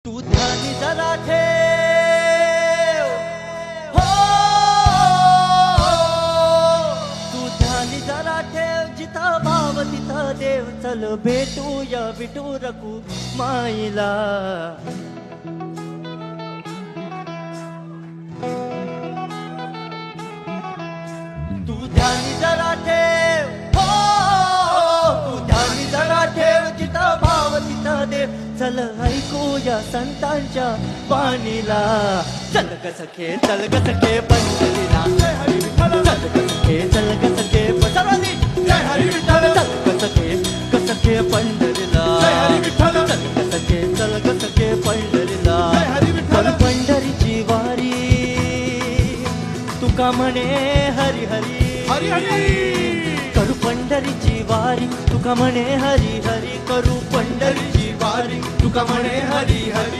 तू ध्यानी जरा ठेव, हो तू ध्यानी जरा ठेव, जिथं भाव तिथं देव. चल भेटूया विठू रखू माईला. तू ध्यानी जरा ठेव, हो तू ध्यानी जरा ठेव, जिथं भाव तिथं देव. चल ऐकूया संतांच्या वाणीला. चल ग सखे, चल ग सखे पंढरीला. चल ग सखे, चल ग सखे सर्वांनी जय हरी विठ्ठल. चल ग सखे, ग सखे पंढरीला. चल ग सखे, चल ग सखे पंढरीला. चल पंढरीची वारी, तुका म्हणे हरी हरी हरी हरी. करू पंढरीची वारी, तुका म्हणे हरी हरी. करू पंढरीची वारी, तुका म्हणे हरी हरी.